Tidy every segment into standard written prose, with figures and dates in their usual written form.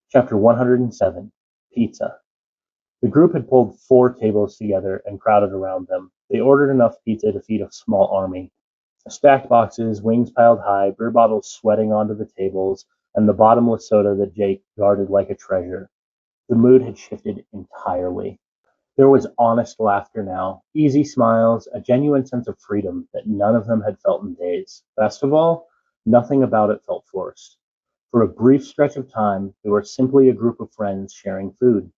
Chapter 107, Pizza. The group had pulled 4 tables together and crowded around them. They ordered enough pizza to feed a small army. Stacked boxes, wings piled high, beer bottles sweating onto the tables, and the bottomless soda that Jake guarded like a treasure. The mood had shifted entirely. There was honest laughter now, easy smiles, a genuine sense of freedom that none of them had felt in days. Best of all, nothing about it felt forced. For a brief stretch of time, they were simply a group of friends sharing food.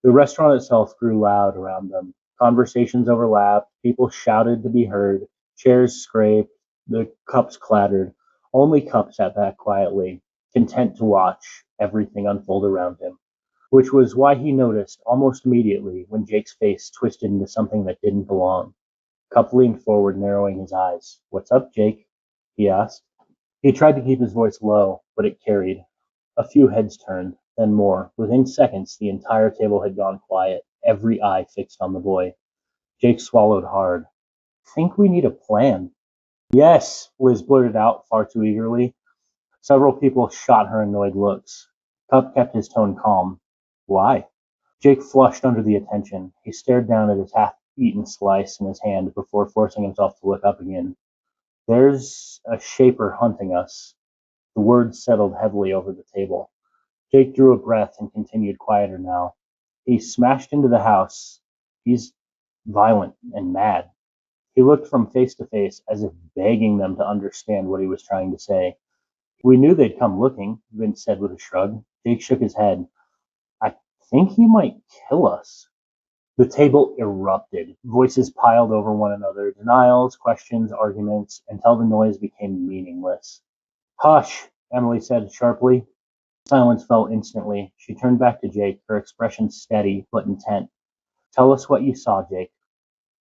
The restaurant itself grew loud around them. Conversations overlapped, people shouted to be heard, chairs scraped, the cups clattered. Only Cup sat back quietly, content to watch everything unfold around him, which was why he noticed almost immediately when Jake's face twisted into something that didn't belong. Cup leaned forward, narrowing his eyes. "What's up, Jake?" he asked. He tried to keep his voice low, but it carried. A few heads turned, then more. Within seconds, the entire table had gone quiet, every eye fixed on the boy. Jake swallowed hard. "Think we need a plan." "Yes," Liz blurted out far too eagerly. Several people shot her annoyed looks. Cup kept his tone calm. "Why?" Jake flushed under the attention. He stared down at his half-eaten slice in his hand before forcing himself to look up again. "There's a shaper hunting us." The words settled heavily over the table. Jake drew a breath and continued quieter now. "He smashed into the house. He's violent and mad." He looked from face to face as if begging them to understand what he was trying to say. "We knew they'd come looking," Vince said with a shrug. Jake shook his head. "I think he might kill us." The table erupted. Voices piled over one another, denials, questions, arguments, until the noise became meaningless. "Hush," Emily said sharply. Silence fell instantly. She turned back to Jake, her expression steady but intent. "Tell us what you saw, Jake."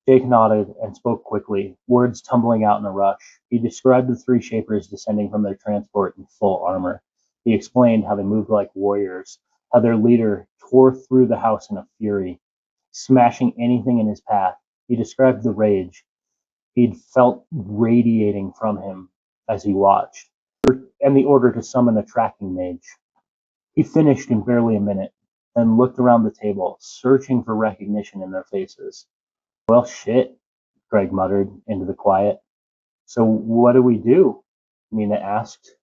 Jake nodded and spoke quickly, words tumbling out in a rush. He described the 3 Shapers descending from their transport in full armor. He explained how they moved like warriors, how their leader tore through the house in a fury, smashing anything in his path. He described the rage he'd felt radiating from him as he watched, and the order to summon a tracking mage. He finished in barely a minute, then looked around the table, searching for recognition in their faces. "Well, shit," Greg muttered into the quiet. "So what do we do?" Mina asked.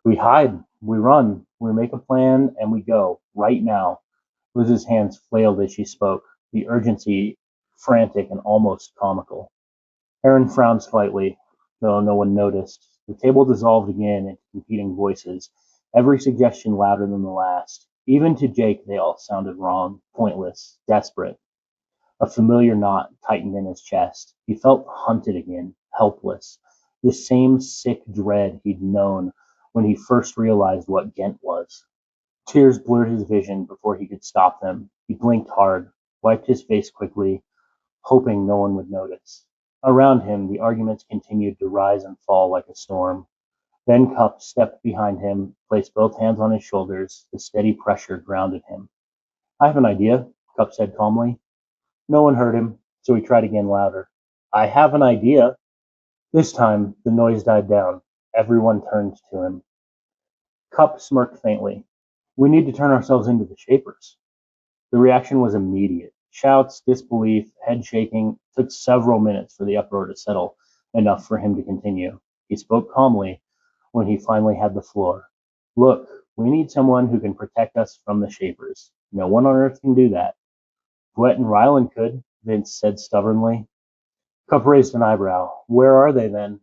"We hide, we run, we make a plan, and we go, right now." Liz's hands flailed as she spoke, the urgency frantic and almost comical. Aaron frowned slightly, though no one noticed. The table dissolved again into competing voices, every suggestion louder than the last. Even to Jake they all sounded wrong, pointless, desperate. A familiar knot tightened in his chest. He felt hunted again, helpless. The same sick dread he'd known when he first realized what Ghent was. Tears blurred his vision before he could stop them. He blinked hard, wiped his face quickly, hoping no one would notice. Around him, the arguments continued to rise and fall like a storm. Then Cup stepped behind him, placed both hands on his shoulders. The steady pressure grounded him. "I have an idea," Cup said calmly. No one heard him, so he tried again louder. "I have an idea." This time, the noise died down. Everyone turned to him. Cup smirked faintly. "We need to turn ourselves into the Shapers." The reaction was immediate. Shouts, disbelief, head shaking. It took several minutes for the uproar to settle, enough for him to continue. He spoke calmly when he finally had the floor. "Look, we need someone who can protect us from the Shapers. No one on Earth can do that." "Wet and Ryland could," Vince said stubbornly. Cup raised an eyebrow. "Where are they, then?"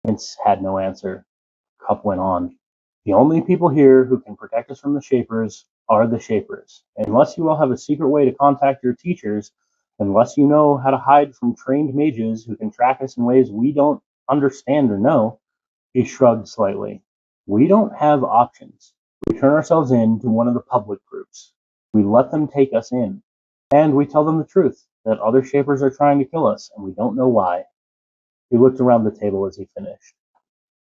Vince had no answer. Cup went on. "The only people here who can protect us from the Shapers are the Shapers. Unless you all have a secret way to contact your teachers, unless you know how to hide from trained mages who can track us in ways we don't understand or know." He shrugged slightly. "We don't have options. We turn ourselves in to one of the public groups. We let them take us in. And we tell them the truth, that other Shapers are trying to kill us, and we don't know why." He looked around the table as he finished.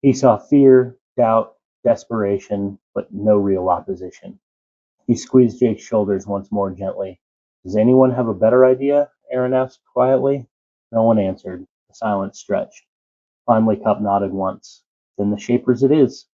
He saw fear, doubt, desperation, but no real opposition. He squeezed Jake's shoulders once more gently. "Does anyone have a better idea?" Aaron asked quietly. No one answered. The silence stretched. Finally, Cup nodded once. "Then the Shapers it is."